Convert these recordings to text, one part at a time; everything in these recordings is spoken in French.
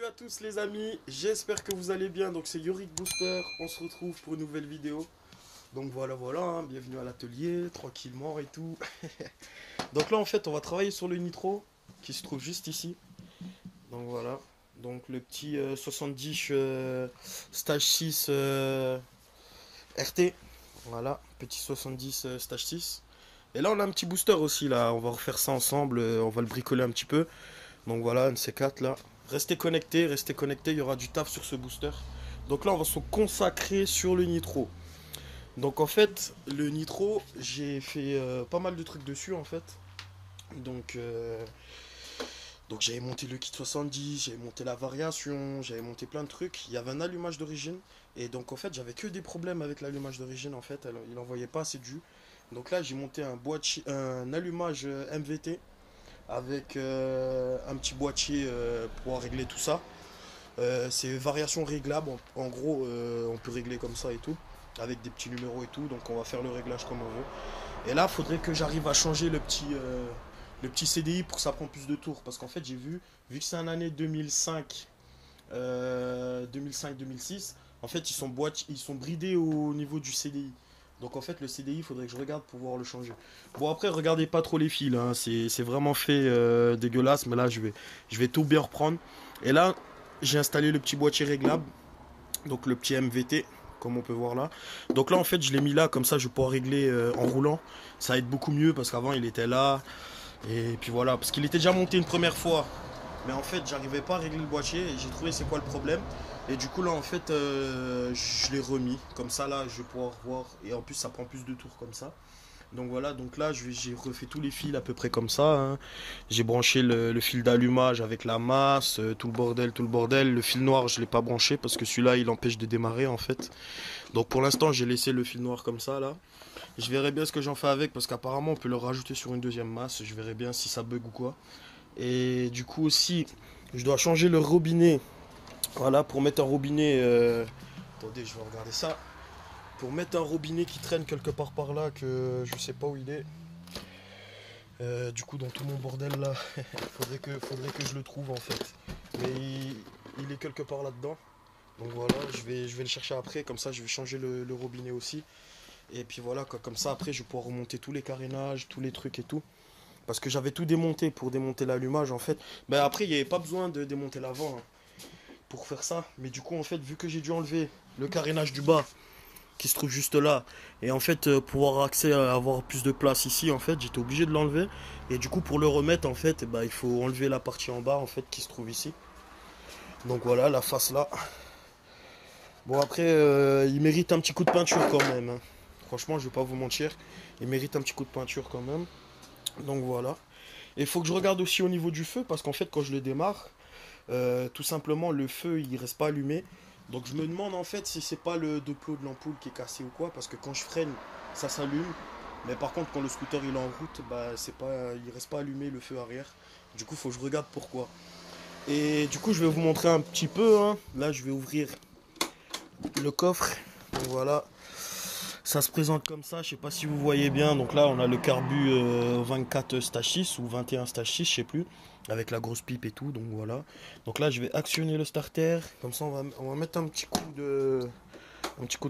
Salut à tous les amis, j'espère que vous allez bien. Donc c'est Yorick Booster, on se retrouve pour une nouvelle vidéo. Donc voilà, bienvenue à l'atelier, tranquillement et tout. Donc là en fait on va travailler sur le nitro qui se trouve juste ici. Donc voilà, donc le petit 70 stage 6 RT. Voilà, petit 70 stage 6. Et là on a un petit booster aussi là, on va refaire ça ensemble, on va le bricoler un petit peu. Donc voilà, un de ces quatre là. Restez connectés, il y aura du taf sur ce booster. Donc là, on va se consacrer sur le nitro. Donc en fait, le nitro, j'ai fait pas mal de trucs dessus en fait. Donc, donc j'avais monté le kit 70, j'avais monté la variation, j'avais monté plein de trucs. Il y avait un allumage d'origine. Et donc en fait, j'avais que des problèmes avec l'allumage d'origine en fait. Il envoyait pas assez de jus. Donc là, j'ai monté un allumage MVT avec un petit boîtier pour régler tout ça. C'est variation réglable, en gros on peut régler comme ça et tout, avec des petits numéros et tout, donc on va faire le réglage comme on veut. Et là il faudrait que j'arrive à changer le petit CDI pour que ça prenne plus de tours, parce qu'en fait j'ai vu que c'est une année 2005, 2005-2006, en fait ils sont bridés au niveau du CDI. Donc en fait le CDI il faudrait que je regarde pour pouvoir le changer. Bon après regardez pas trop les fils, hein. C'est vraiment fait dégueulasse, mais là je vais tout bien reprendre. Et là j'ai installé le petit boîtier réglable, donc le petit MVT comme on peut voir là. Donc là en fait je l'ai mis là, comme ça je vais pouvoir régler en roulant. Ça va être beaucoup mieux parce qu'avant il était là. Et puis voilà, parce qu'il était déjà monté une première fois. Mais en fait j'arrivais pas à régler le boîtier et j'ai trouvé c'est quoi le problème. Et du coup là en fait je l'ai remis. Comme ça là je vais pouvoir voir. Et en plus ça prend plus de tours comme ça. Donc voilà, donc là j'ai refait tous les fils à peu près comme ça, hein. J'ai branché le fil d'allumage avec la masse, tout le bordel, tout le bordel. Le fil noir je l'ai pas branché parce que celui-là il empêche de démarrer en fait. Donc pour l'instant j'ai laissé le fil noir comme ça là. Je verrai bien ce que j'en fais avec parce qu'apparemment on peut le rajouter sur une deuxième masse. Je verrai bien si ça bug ou quoi. Et du coup aussi je dois changer le robinet. Voilà, pour mettre un robinet... Attendez, je vais regarder ça. Pour mettre un robinet qui traîne quelque part par là, que je sais pas où il est. Du coup, dans tout mon bordel là, faudrait que je le trouve en fait. Mais il est quelque part là-dedans. Donc voilà, je vais le chercher après. Comme ça, je vais changer le robinet aussi. Et puis voilà, quoi, comme ça, après, je vais pouvoir remonter tous les carénages, tous les trucs et tout. Parce que j'avais tout démonté pour démonter l'allumage en fait. Ben après, il n'y avait pas besoin de démonter l'avant, hein, pour faire ça. Mais du coup, en fait, vu que j'ai dû enlever le carénage du bas qui se trouve juste là, et en fait pour avoir accès à avoir plus de place ici, en fait j'étais obligé de l'enlever, et du coup pour le remettre en fait il faut enlever la partie en bas en fait qui se trouve ici. Donc voilà la face là. Bon après il mérite un petit coup de peinture quand même, hein. Franchement je vais pas vous mentir, il mérite un petit coup de peinture quand même. Donc voilà. Et il faut que je regarde aussi au niveau du feu, parce qu'en fait quand je le démarre, tout simplement le feu il reste pas allumé. Donc je me demande en fait si c'est pas le deux-plot de l'ampoule qui est cassé ou quoi, parce que quand je freine ça s'allume, mais par contre quand le scooter il est en route, il reste pas allumé le feu arrière. Du coup faut que je regarde pourquoi. Et du coup je vais vous montrer un petit peu, hein. Là je vais ouvrir le coffre. Donc voilà, ça se présente comme ça, je sais pas si vous voyez bien. Donc là on a le carbu 24 stage 6 ou 21 stage 6, je sais plus, avec la grosse pipe et tout. Donc voilà, donc là je vais actionner le starter, comme ça on va mettre un petit coup de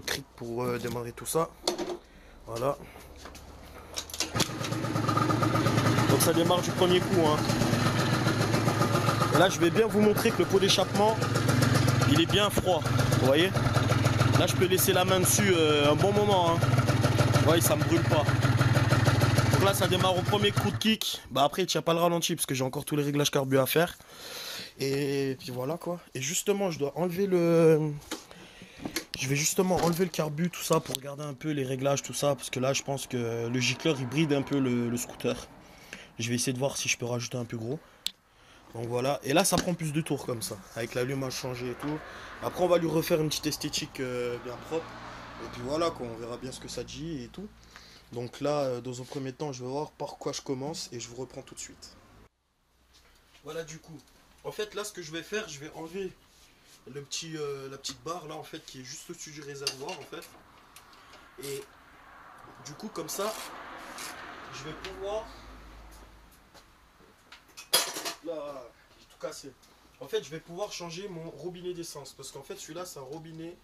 cric pour démarrer tout ça. Voilà, donc ça démarre du premier coup, hein. Et là je vais bien vous montrer que le pot d'échappement il est bien froid, vous voyez. Là je peux laisser la main dessus un bon moment, hein. Vous voyez, ça me brûle pas. Donc là ça démarre au premier coup de kick. Bah après il tient pas le ralenti parce que j'ai encore tous les réglages carbu à faire. Et puis voilà quoi. Et justement je dois enlever le... Je vais justement enlever le carbu, tout ça, pour regarder un peu les réglages, tout ça. Parce que là je pense que le gicleur il bride un peu le scooter. Je vais essayer de voir si je peux rajouter un peu gros. Donc voilà. Et là ça prend plus de tours comme ça, avec l'allumage changé et tout. Après on va lui refaire une petite esthétique bien propre. Et puis voilà quoi, on verra bien ce que ça dit et tout. Donc là, dans un premier temps, je vais voir par quoi je commence et je vous reprends tout de suite. Voilà du coup. En fait là ce que je vais faire, je vais enlever la petite barre là en fait qui est juste au-dessus du réservoir en fait. Et du coup comme ça, je vais pouvoir... Là, j'ai tout cassé. En fait, je vais pouvoir changer mon robinet d'essence. Parce qu'en fait, celui-là, c'est un robinet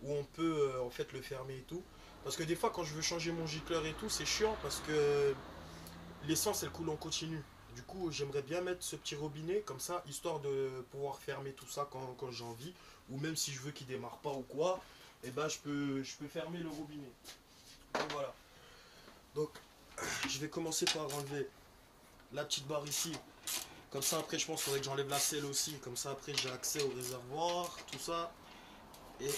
où on peut en fait le fermer et tout. Parce que des fois, quand je veux changer mon gicleur et tout, c'est chiant parce que l'essence, elle coule en continu. Du coup, j'aimerais bien mettre ce petit robinet comme ça, histoire de pouvoir fermer tout ça quand j'ai envie. Ou même si je veux qu'il démarre pas ou quoi, et ben je peux fermer le robinet. Donc voilà. Donc, je vais commencer par enlever la petite barre ici. Comme ça, après, je pense qu'il faudrait que j'enlève la selle aussi. Comme ça, après, j'ai accès au réservoir, tout ça. Et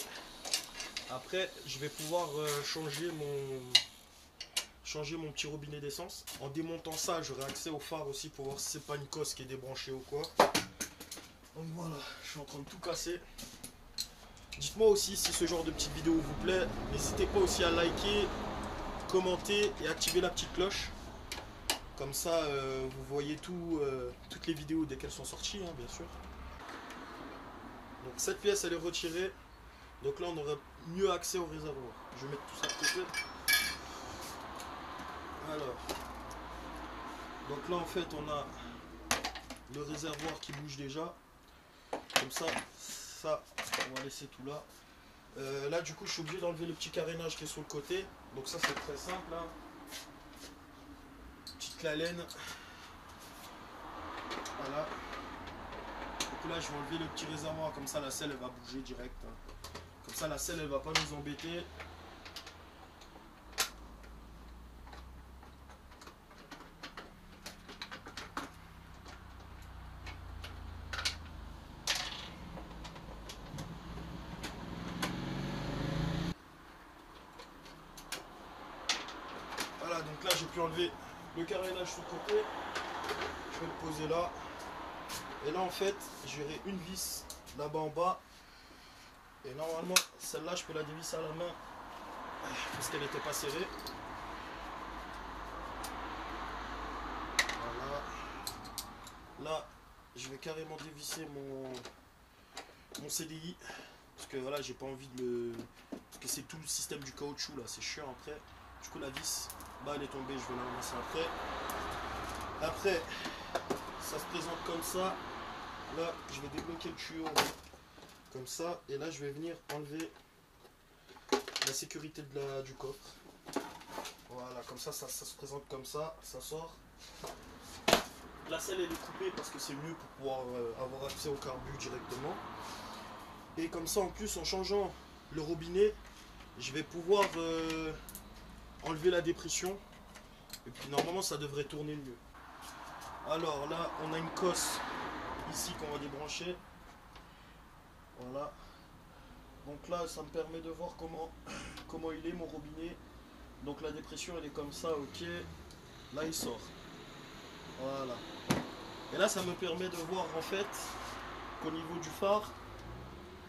après, je vais pouvoir changer mon petit robinet d'essence. En démontant ça, j'aurai accès au phare aussi pour voir si c'est pas une cosse qui est débranchée ou quoi. Donc voilà, je suis en train de tout casser. Dites-moi aussi si ce genre de petite vidéo vous plaît. N'hésitez pas aussi à liker, commenter et activer la petite cloche. Comme ça, vous voyez toutes les vidéos dès qu'elles sont sorties, hein, bien sûr. Donc cette pièce, elle est retirée. Donc là, on aura mieux accès au réservoir. Je vais mettre tout ça de côté. Alors, donc là, en fait, on a le réservoir qui bouge déjà. Comme ça, on va laisser tout là. Là, du coup, je suis obligé d'enlever le petit carénage qui est sur le côté. Donc ça, c'est très simple. Hein. Petite clalène. Voilà. Donc là, je vais enlever le petit réservoir. Comme ça, la selle, elle va bouger direct. Hein. Comme ça, la selle, elle va pas nous embêter. Voilà, donc là, j'ai pu enlever le carénage sur le côté. Je vais le poser là. Et là, en fait, j'aurai une vis là-bas en bas. Et normalement, celle-là, je peux la dévisser à la main parce qu'elle n'était pas serrée. Voilà. Là, je vais carrément dévisser mon CDI. Parce que voilà, j'ai pas envie de le... Parce que c'est tout le système du caoutchouc là, c'est chiant après. Du coup, la vis, bah, elle est tombée, je vais la ramasser après. Après, ça se présente comme ça. Là, je vais débloquer le tuyau comme ça. Et là, je vais venir enlever la sécurité du coffre. Voilà, comme ça, ça se présente comme ça. Ça sort. La selle, elle est coupée parce que c'est mieux pour pouvoir avoir accès au carbu directement. Et comme ça, en plus, en changeant le robinet, je vais pouvoir enlever la dépression. Et puis, normalement, ça devrait tourner mieux. Alors là, on a une cosse ici qu'on va débrancher. Voilà. Donc là, ça me permet de voir comment il est mon robinet. Donc la dépression, elle est comme ça, ok. Là, il sort. Voilà. Et là, ça me permet de voir en fait qu'au niveau du phare,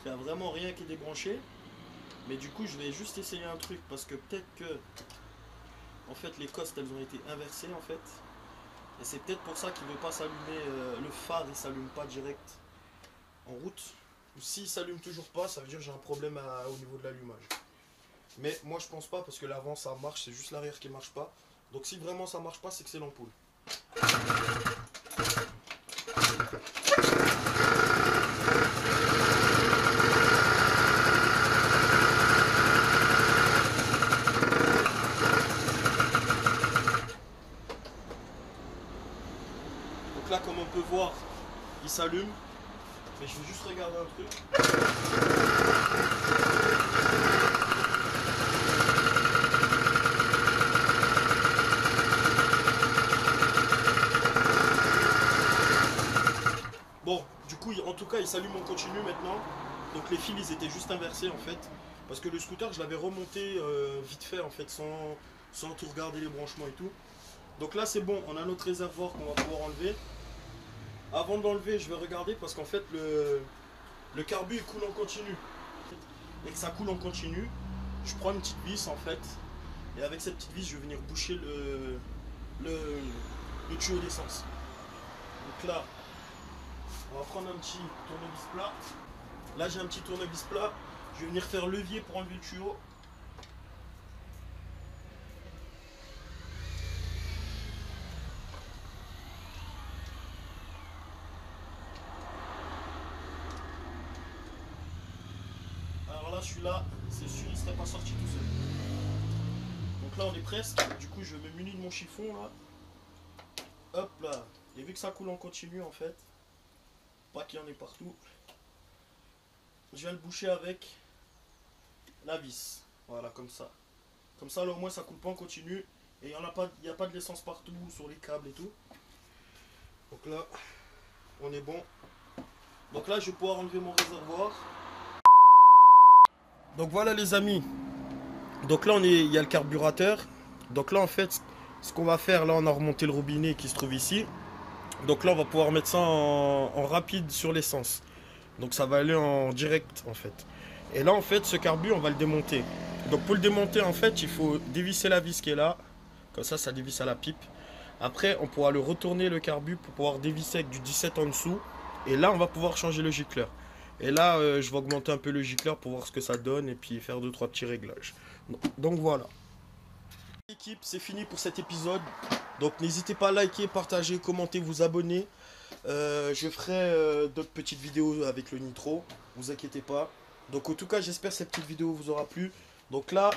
il n'y a vraiment rien qui est débranché. Mais du coup, je vais juste essayer un truc parce que peut-être que en fait les costes elles ont été inversées en fait. Et c'est peut-être pour ça qu'il ne veut pas s'allumer le phare, il ne s'allume pas direct en route. Ou s'il s'allume toujours pas, ça veut dire que j'ai un problème au niveau de l'allumage. Mais moi je pense pas parce que l'avant ça marche, c'est juste l'arrière qui marche pas. Donc si vraiment ça marche pas, c'est que c'est l'ampoule. Donc là comme on peut voir, il s'allume. Mais je vais juste regarder un truc. Bon, du coup, en tout cas, il s'allume en continu maintenant. Donc les fils, ils étaient juste inversés en fait. Parce que le scooter, je l'avais remonté vite fait en fait, sans tout regarder les branchements et tout. Donc là, c'est bon, on a notre réservoir qu'on va pouvoir enlever. Avant de l'enlever, je vais regarder parce qu'en fait, le carbu il coule en continu. Et que ça coule en continu, je prends une petite vis en fait. Et avec cette petite vis, je vais venir boucher le tuyau d'essence. Donc là, on va prendre un petit tournevis plat. Là, j'ai un petit tournevis plat. Je vais venir faire levier pour enlever le tuyau. celui-là, c'est sûr, il serait pas sorti tout seul. Donc là, on est presque. Du coup, je me munis de mon chiffon là. Hop là. Et vu que ça coule en continu en fait, pas qu'il y en ait partout, je viens le boucher avec la vis. Voilà, comme ça. Comme ça, là au moins ça coule pas en continu. Et il n'y a pas de l'essence partout sur les câbles et tout. Donc là, on est bon. Donc là, je vais pouvoir enlever mon réservoir. Donc voilà les amis. Donc là, il y a le carburateur. Donc là, en fait, ce qu'on va faire, là, on a remonté le robinet qui se trouve ici. Donc là, on va pouvoir mettre ça en rapide sur l'essence. Donc ça va aller en direct, en fait. Et là, en fait, ce carbu, on va le démonter. Donc pour le démonter, en fait, il faut dévisser la vis qui est là. Comme ça dévisse à la pipe. Après, on pourra le retourner le carbu pour pouvoir dévisser avec du 17 en dessous. Et là, on va pouvoir changer le gicleur. Et là, je vais augmenter un peu le gicleur pour voir ce que ça donne et puis faire 2-3 petits réglages. Donc voilà. L'équipe, c'est fini pour cet épisode. Donc n'hésitez pas à liker, partager, commenter, vous abonner. Je ferai d'autres petites vidéos avec le nitro. Vous inquiétez pas. Donc en tout cas, j'espère que cette petite vidéo vous aura plu. Donc là,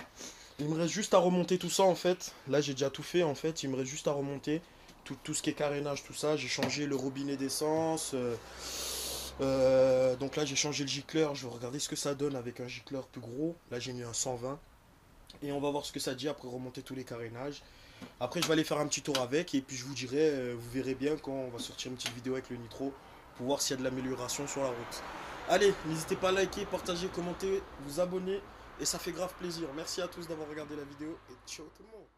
il me reste juste à remonter tout ça en fait. Là, j'ai déjà tout fait en fait. Il me reste juste à remonter tout ce qui est carénage, tout ça. J'ai changé le robinet d'essence. Donc là, j'ai changé le gicleur. Je vais regarder ce que ça donne avec un gicleur plus gros. Là, j'ai mis un 120. Et on va voir ce que ça dit après remonter tous les carénages. Après, je vais aller faire un petit tour avec. Et puis, je vous dirai, vous verrez bien quand on va sortir une petite vidéo avec le nitro. Pour voir s'il y a de l'amélioration sur la route. Allez, n'hésitez pas à liker, partager, commenter, vous abonner. Et ça fait grave plaisir. Merci à tous d'avoir regardé la vidéo. Et ciao tout le monde.